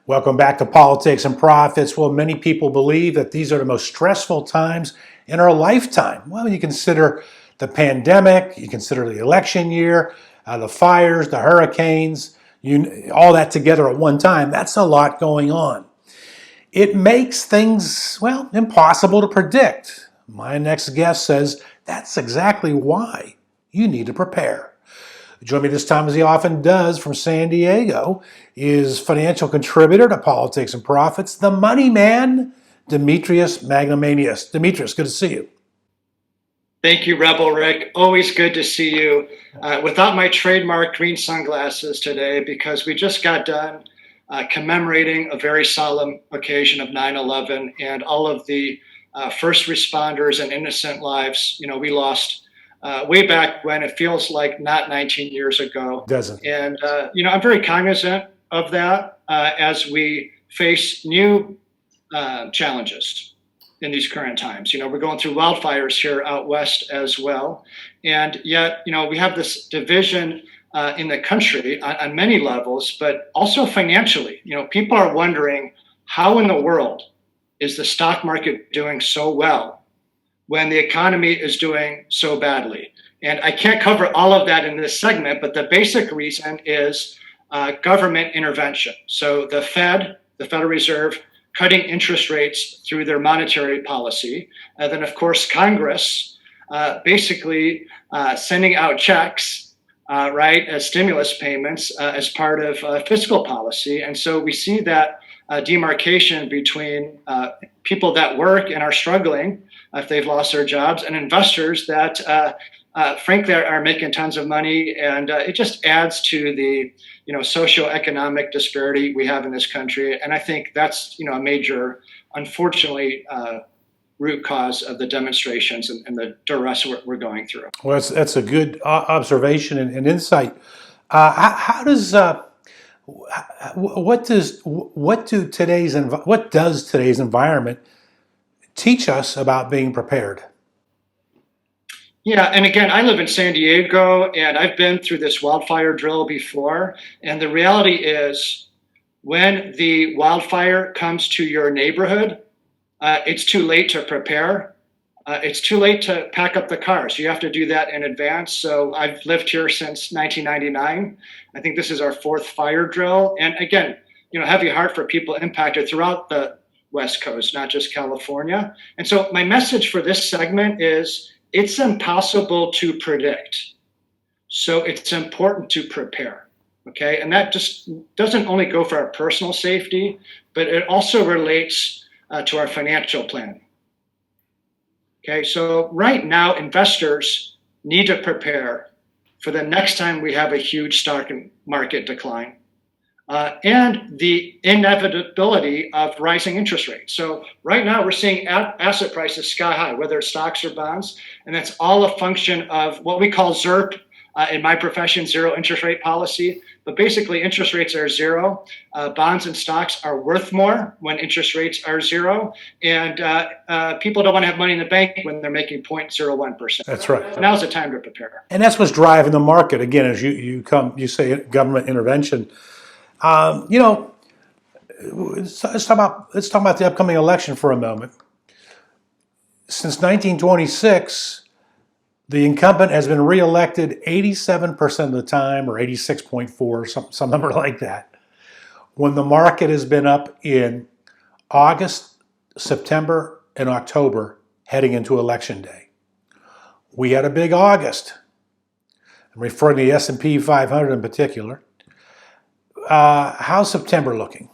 Welcome back to Politics and Profits. Well, many people believe that these are the most stressful times in our lifetime. Well, you consider the pandemic, you consider the election year, the fires, the hurricanes, all that together at one time. That's a lot going on. It makes things, well, impossible to predict. My next guest says that's exactly why you need to prepare. Join me this time, as he often does, from San Diego, is financial contributor to Politics and Profits, the money man, Dimitris Magemeneas. Dimitris, good to see you. Thank you, Rebel Rick. Always good to see you. Without my trademark green sunglasses today, because we just got done commemorating a very solemn occasion of 9/11 and all of the first responders and innocent lives, we lost way back when. It feels like not 19 years ago. Doesn't. And, I'm very cognizant of that as we face new challenges in these current times. We're going through wildfires here out west as well. And yet, we have this division in the country on many levels, but also financially. People are wondering, how in the world is the stock market doing so well when the economy is doing so badly? And I can't cover all of that in this segment, but the basic reason is government intervention. So the Federal Reserve, cutting interest rates through their monetary policy. And then, of course, Congress basically sending out checks, as stimulus payments as part of fiscal policy. And so we see that demarcation between people that work and are struggling if they've lost their jobs, and investors that frankly are making tons of money. And it just adds to the socioeconomic disparity we have in this country. And I think that's a major, unfortunately, root cause of the demonstrations and the duress we're going through. Well, that's a good observation and insight. How does what does today's environment teach us about being prepared? Yeah, and again, I live in San Diego, and I've been through this wildfire drill before. And the reality is, when the wildfire comes to your neighborhood, it's too late to prepare. It's too late to pack up the cars. You have to do that in advance. So I've lived here since 1999. I think this is our fourth fire drill. And again, heavy heart for people impacted throughout the West Coast, not just California. And so my message for this segment is, it's impossible to predict. So it's important to prepare. Okay. And that just doesn't only go for our personal safety, but it also relates to our financial planning. Okay. So right now, investors need to prepare for the next time we have a huge stock market decline. And the inevitability of rising interest rates. So right now we're seeing asset prices sky high, whether it's stocks or bonds, and that's all a function of what we call ZIRP, in my profession, zero interest rate policy. But basically, interest rates are zero. Bonds and stocks are worth more when interest rates are zero, and people don't want to have money in the bank when they're making 0.01%. That's right. Now's the time to prepare. And that's what's driving the market. Again, as you say government intervention. Let's talk about the upcoming election for a moment. Since 1926, the incumbent has been reelected 87% of the time, or 86.4, some number like that, when the market has been up in August, September, and October heading into Election Day. We had a big August. I'm referring to the S&P 500 in particular. How's September looking?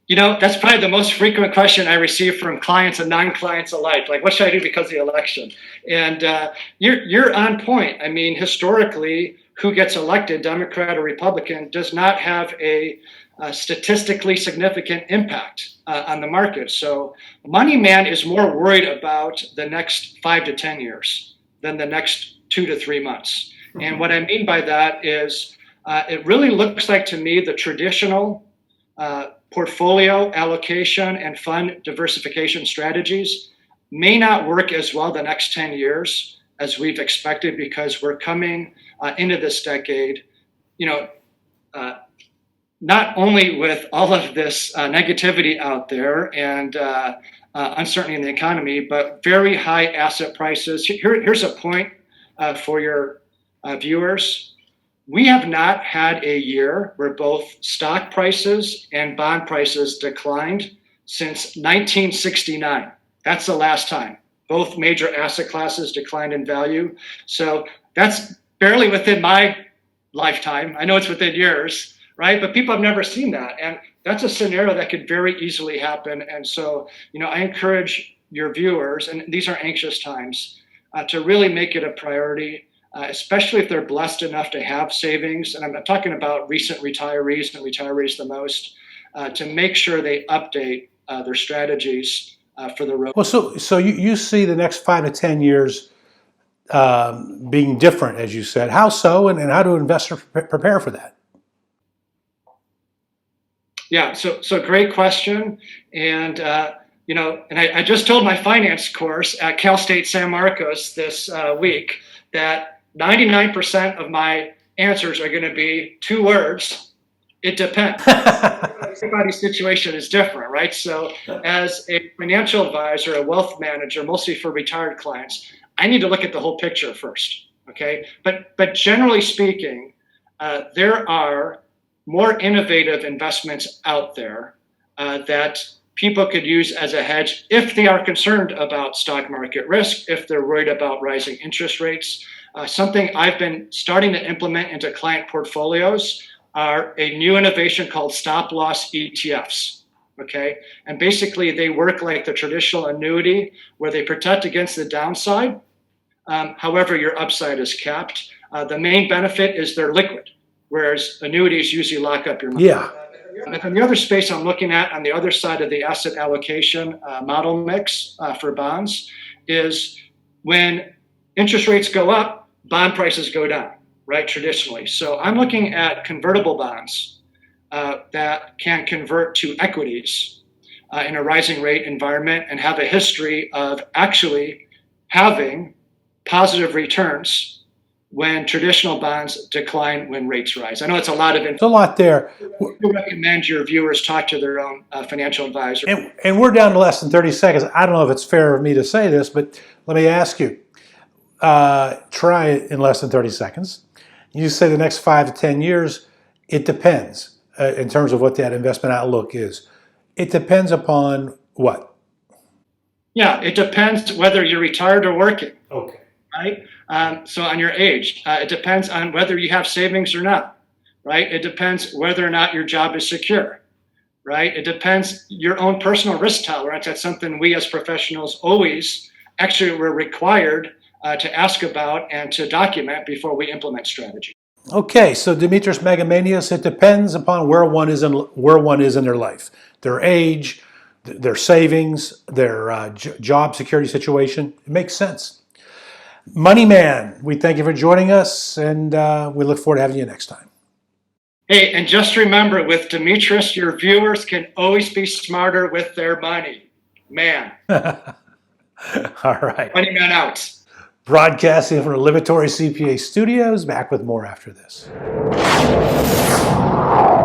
That's probably the most frequent question I receive from clients and non-clients alike. Like, what should I do because of the election? And you're on point. I mean, historically, who gets elected, Democrat or Republican, does not have a statistically significant impact on the market. So Money Man is more worried about the next 5 to 10 years than the next 2 to 3 months. And what I mean by that is it really looks like to me the traditional portfolio allocation and fund diversification strategies may not work as well the next 10 years as we've expected, because we're coming into this decade, not only with all of this negativity out there and uncertainty in the economy, but very high asset prices. Here's a point for your viewers. We have not had a year where both stock prices and bond prices declined since 1969. That's the last time. Both major asset classes declined in value. So that's barely within my lifetime. I know it's within yours, right? But people have never seen that. And that's a scenario that could very easily happen. And so, I encourage your viewers, and these are anxious times, to really make it a priority, especially if they're blessed enough to have savings. And I'm talking about recent retirees and retirees the most, to make sure they update their strategies for the road. Well, so you see the next 5 to 10 years being different, as you said. How so, and how do investors prepare for that? Yeah, so great question. And, and I just told my finance course at Cal State San Marcos this week that 99% of my answers are going to be 2 words. It depends. Everybody's situation is different, right? So as a financial advisor, a wealth manager, mostly for retired clients, I need to look at the whole picture first, okay? But generally speaking, there are more innovative investments out there that people could use as a hedge if they are concerned about stock market risk, if they're worried about rising interest rates. Something I've been starting to implement into client portfolios are a new innovation called stop loss ETFs. Okay, and basically they work like the traditional annuity where they protect against the downside. However, your upside is capped. The main benefit is they're liquid, whereas annuities usually lock up your money. Yeah. And then the other space I'm looking at on the other side of the asset allocation model mix for bonds is when interest rates go up, bond prices go down, right, traditionally. So I'm looking at convertible bonds that can convert to equities in a rising rate environment and have a history of actually having positive returns when traditional bonds decline when rates rise. I know it's a lot of There's a lot there. I recommend your viewers talk to their own financial advisor. And we're down to less than 30 seconds. I don't know if it's fair of me to say this, but let me ask you. Try it in less than 30 seconds. You say the next 5 to 10 years, it depends in terms of what that investment outlook is. It depends upon what? Yeah, it depends whether you're retired or working. Okay. Right? So on your age, it depends on whether you have savings or not, right? It depends whether or not your job is secure, right? It depends your own personal risk tolerance. That's something we as professionals always actually were required to ask about and to document before we implement strategy. Okay, so Dimitris Magemeneas, it depends upon where one is in their life, their age, their savings, their job security situation. It makes sense. Money Man, we thank you for joining us, and we look forward to having you next time. Hey, and just remember, with Dimitris, your viewers can always be smarter with their money. Man. All right. Money Man out. Broadcasting from the Liberatory CPA studios, back with more after this.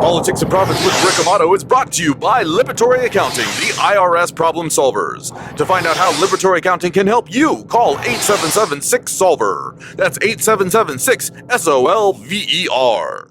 Politics and Profits with Rick Amato is brought to you by Liberatory Accounting, the IRS problem solvers. To find out how Liberatory Accounting can help you, call 877-6-SOLVER. That's 877-6-SOLVER.